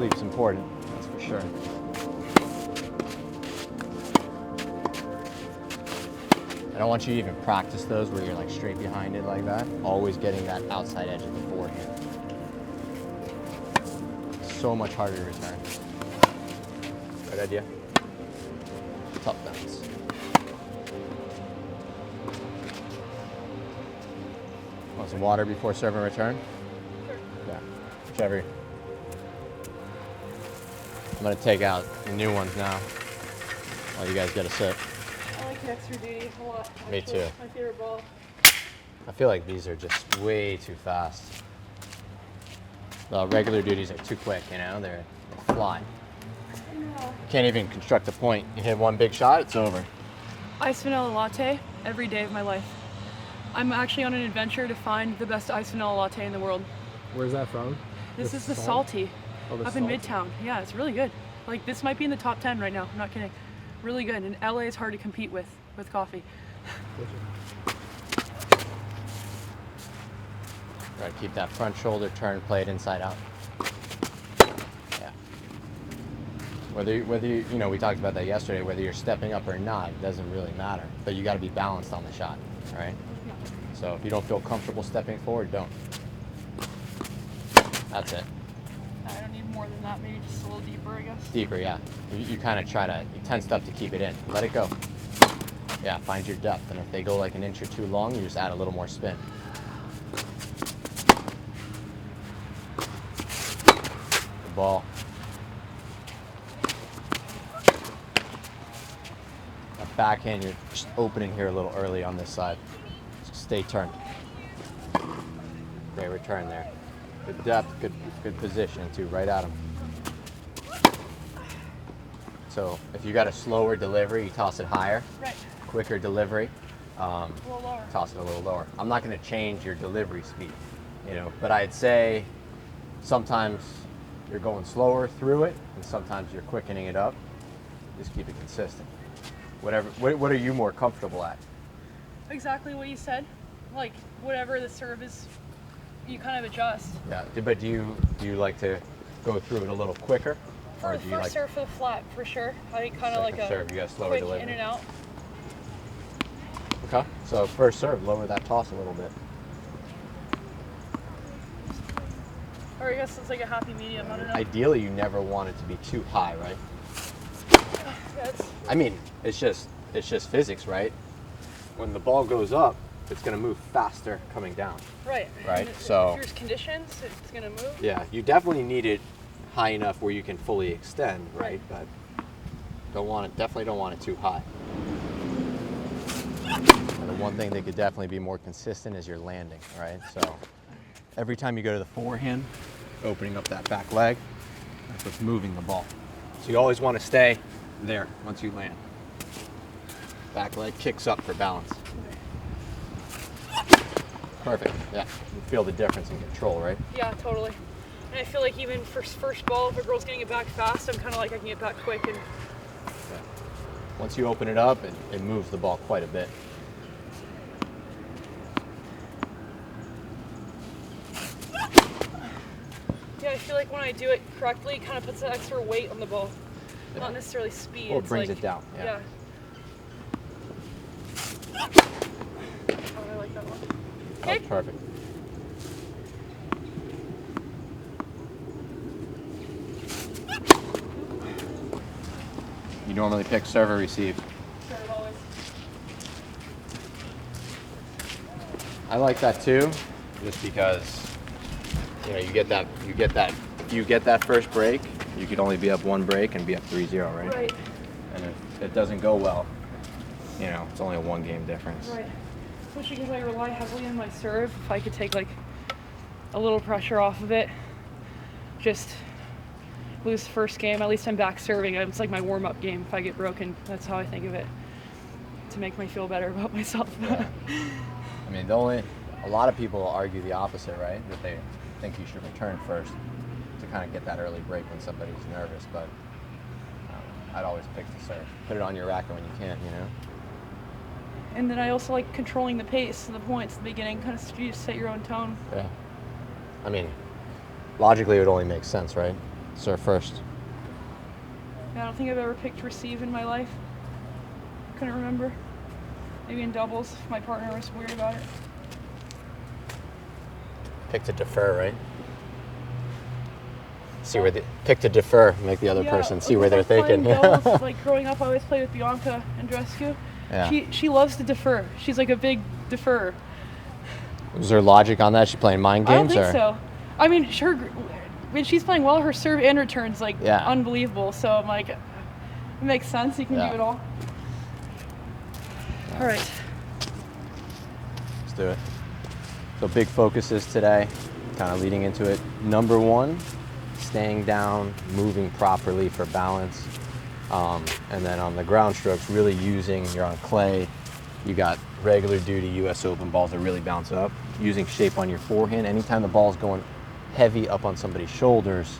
sleep's important, that's for sure. I don't want you to even practice those where you're like straight behind it like that. Always getting that outside edge of the forehand. So much harder to return. Good idea. Toughness. Want some water before serve and return? Sure. Yeah, whichever. I'm gonna take out the new ones now while you guys get a sip. I like the extra duty a lot. Me actually. too. My favorite ball. I feel like these are just way too fast. The regular duties are too quick, you know, they fly. Yeah. Can't even construct a point. You hit one big shot, it's over. Iced vanilla latte every day of my life. I'm actually on an adventure to find the best iced vanilla latte in the world. Where's that from? This is the Salty, Oh, the up in Salty. Midtown. Yeah, it's really good. Like, this might be in the top 10 right now. I'm not kidding. Really good. And LA is hard to compete with coffee. Try to keep that front shoulder turn, play it inside out. Yeah. Whether you, you know, we talked about that yesterday, whether you're stepping up or not, it doesn't really matter. But you got to be balanced on the shot, right? So if you don't feel comfortable stepping forward, don't. That's it. I don't need more than that. Maybe just a little deeper, I guess. Deeper, yeah. You kind of try to, you tense up to keep it in. Let it go. Yeah, find your depth. And if they go like an inch or two long, you just add a little more spin. The ball. That backhand, you're just opening here a little early on this side. So stay turned. Great return there. Good depth, good position too, right at him. So if you got a slower delivery, you toss it higher. Right. Quicker delivery, A little lower. toss it a little lower. I'm not going to change your delivery speed, you know, but I'd say sometimes you're going slower through it, and sometimes you're quickening it up. Just keep it consistent. Whatever. What are you more comfortable at? Exactly what you said. Like, whatever the serve is, you kind of adjust. Yeah. But do you like to go through it a little quicker, or do you First like serve for the flat, for sure. I kind of like second a serve? You got slower quick delivery. in and out. Okay. So first serve, lower that toss a little bit. Or I guess it's like a happy medium. I don't know. Ideally, you never want it to be too high, right? Yeah, it's, I mean, it's just physics, right? When the ball goes up, it's going to move faster coming down. right. Right, And so- if there's conditions, it's gonna move. Yeah, you definitely need it high enough where you can fully extend, right? Right. But definitely don't want it too high. And the one thing that could definitely be more consistent is your landing, right? So every time you go to the forehand, opening up that back leg, that's what's moving the ball. So you always want to stay there once you land. Back leg kicks up for balance. Perfect, yeah. You feel the difference in control, right? Yeah, totally. And I feel like even for first ball, if a girl's getting it back fast, I'm kind of like I can get back quick and. Yeah. Once you open it up, it moves the ball quite a bit. Yeah, I feel like when I do it correctly, it kind of puts an extra weight on the ball. Yeah. Not necessarily speed. Well, it it's brings like, it down, yeah. Oh, I like that one. That Okay. was perfect. You normally pick serve or receive. Serve always. I like that too, just because you know you get that first break, you could only be up one break and be up 3-0, right? Right. And if it doesn't go well, you know, it's only a 1 game difference. Right. Especially because I rely heavily on my serve. If I could take like a little pressure off of it, just lose the first game, at least I'm back serving. It's like my warm-up game. If I get broken, that's how I think of it, to make me feel better about myself. Yeah. I mean, a lot of people argue the opposite, right? That they think you should return first to kind of get that early break when somebody's nervous, but I'd always pick the serve. Put it on your racket when you can, you know? And then I also like controlling the pace and the points at the beginning, kind of you just set your own tone. Yeah. I mean, logically it would only make sense, right? Serve first. Yeah, I don't think I've ever picked receive in my life. Couldn't remember. Maybe in doubles, if my partner was weird about it. Pick to defer, right? See where the pick to defer, make the other person see where they're thinking. Doubles, like growing up, I always played with Bianca and Andreescu. Yeah. She loves to defer. She's like a big deferrer. Was there logic on that? She playing mind I don't games, think or? so. I mean, when she's playing well, her serve and return's like Yeah. unbelievable. So I'm like, it makes sense. You can do it all. All right. Let's do it. So big focuses today, kind of leading into it. Number one, staying down, moving properly for balance. And then on the ground strokes, really using, you're on clay, you got regular duty US Open balls that really bounce up. Using shape on your forehand. Anytime the ball's going heavy up on somebody's shoulders,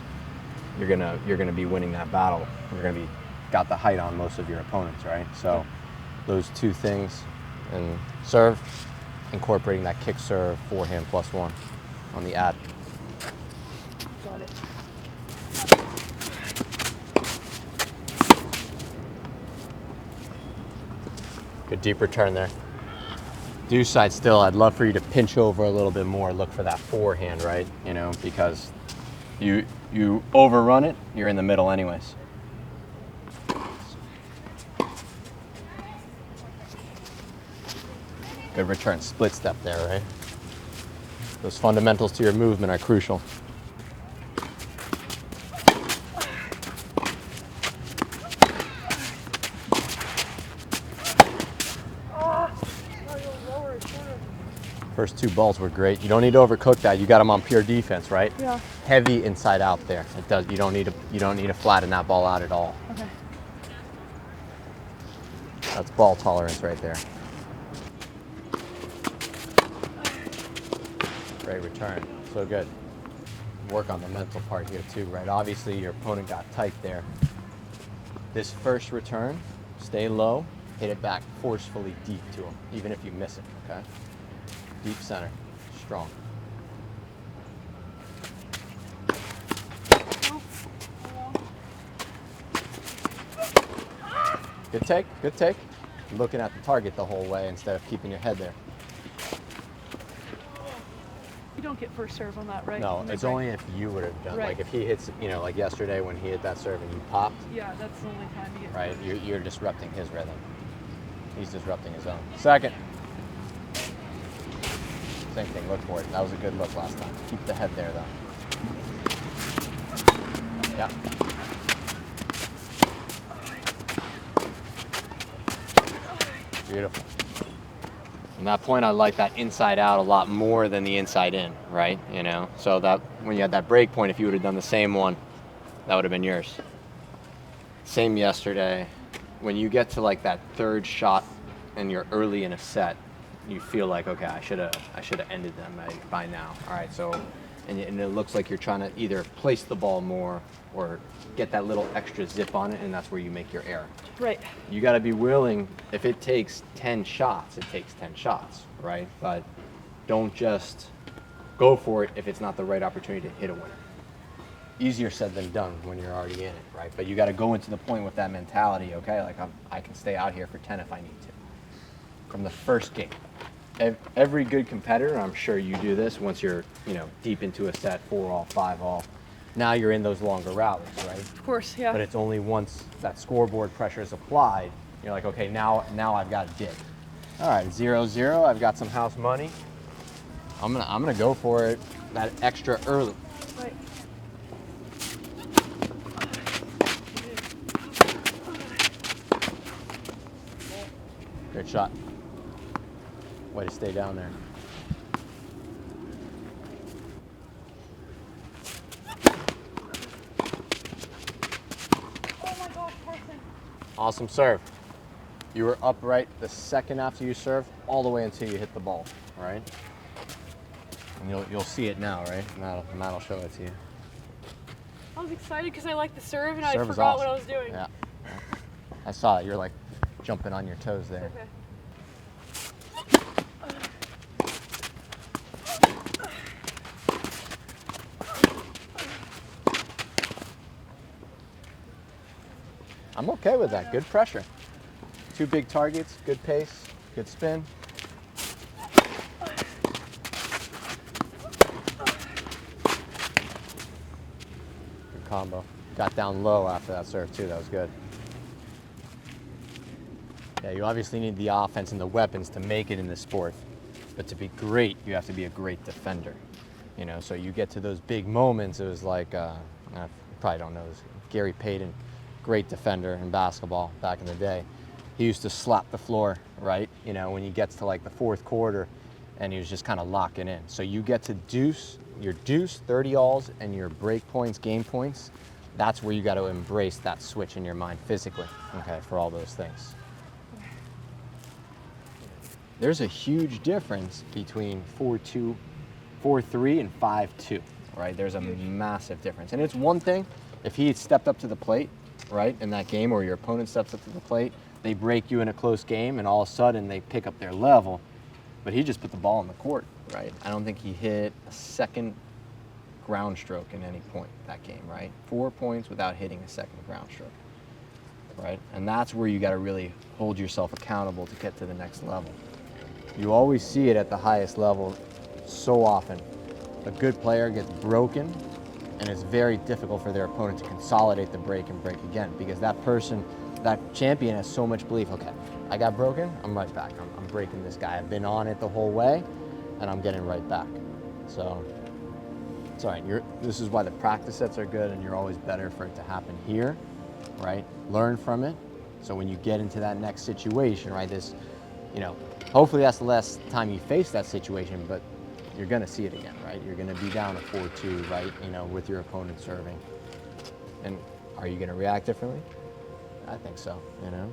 you're gonna be winning that battle. You're gonna be got the height on most of your opponents, right? So those two things, and serve, incorporating that kick serve, forehand +1 on the ad. Got it. Good deep return there. Deuce side still, I'd love for you to pinch over a little bit more, look for that forehand, right? You know, because you overrun it, you're in the middle anyways. Good return, split step there, right? Those fundamentals to your movement are crucial. First two balls were great. You don't need to overcook that. You got them on pure defense, right? Yeah. Heavy inside out there. It does. You don't need to flatten that ball out at all. Okay. That's ball tolerance right there. Great return. So good. Work on the mental part here too, right? Obviously your opponent got tight there. This first return, stay low, hit it back forcefully deep to him, even if you miss it, okay? Deep center, strong. Good take, good take. Looking at the target the whole way instead of keeping your head there. You don't get first serve on that, right? No, it's only if you would have done. Right. Like if he hits, you know, like yesterday when he hit that serve and you popped. Yeah, that's the only time you get. Right, you're disrupting his rhythm. He's disrupting his own. Second. Same thing, look for it. That was a good look last time. Keep the head there though. Yeah. Beautiful. From that point, I like that inside out a lot more than the inside in, right? You know, so that when you had that break point, if you would have done the same one, that would have been yours. Same yesterday. When you get to like that third shot and you're early in a set, you feel like, okay, I should have ended them by now. All right, so, and it looks like you're trying to either place the ball more or get that little extra zip on it, and that's where you make your error. Right. You got to be willing. If it takes 10 shots, it takes 10 shots, right? But don't just go for it if it's not the right opportunity to hit a winner. Easier said than done when you're already in it, right? But you got to go into the point with that mentality, okay? Like I can stay out here for 10 if I need to. From the first game. Every good competitor, I'm sure you do this once you're, you know, deep into a set, 4-all, 5-all. Now you're in those longer rallies, right? Of course, yeah. But it's only once that scoreboard pressure is applied, you're like, okay, now I've got to dig. All right, 0-0. I've got some house money. I'm gonna go for it that extra early. Right. Great shot. Way to stay down there. Oh my gosh, Carson. Awesome serve. You were upright the second after you served, all the way until you hit the ball, all right? And you'll see it now, right? Matt will show it to you. I was excited because I liked the serve and Serve I is forgot awesome. what I was doing. Yeah. I saw it. You're like jumping on your toes there. Okay. okay with that. Good pressure. 2 big targets, good pace, good spin. Good combo. Got down low after that serve too, that was good. Yeah, you obviously need the offense and the weapons to make it in this sport. But to be great, you have to be a great defender. You know, so you get to those big moments, it was like, you probably don't know this, Gary Payton, great defender in basketball back in the day. He used to slap the floor, right? You know, when he gets to like the 4th quarter, and he was just kind of locking in. So you get to your deuce, 30 alls, and your break points, game points. That's where you got to embrace that switch in your mind physically, okay, for all those things. There's a huge difference between 4-2, 4-3, and 5-2, right? There's a massive difference. And it's one thing if he had stepped up to the plate, right, in that game, or your opponent steps up to the plate, they break you in a close game, and all of a sudden they pick up their level. But he just put the ball on the court, right? I don't think he hit a second ground stroke in any point that game, right? 4 points without hitting a second ground stroke, right? And that's where you got to really hold yourself accountable to get to the next level. You always see it at the highest level so often. A good player gets broken, and it's very difficult for their opponent to consolidate the break and break again, because that person, that champion, has so much belief. Okay, I got broken, I'm right back. I'm breaking this guy. I've been on it the whole way, and I'm getting right back. So it's all right. This is why the practice sets are good, and you're always better for it to happen here, right? Learn from it. So when you get into that next situation, right, this, you know, hopefully that's the last time you face that situation, but you're going to see it again, right? You're going to be down a 4-2, right, you know, with your opponent serving. And are you going to react differently? I think so, you know.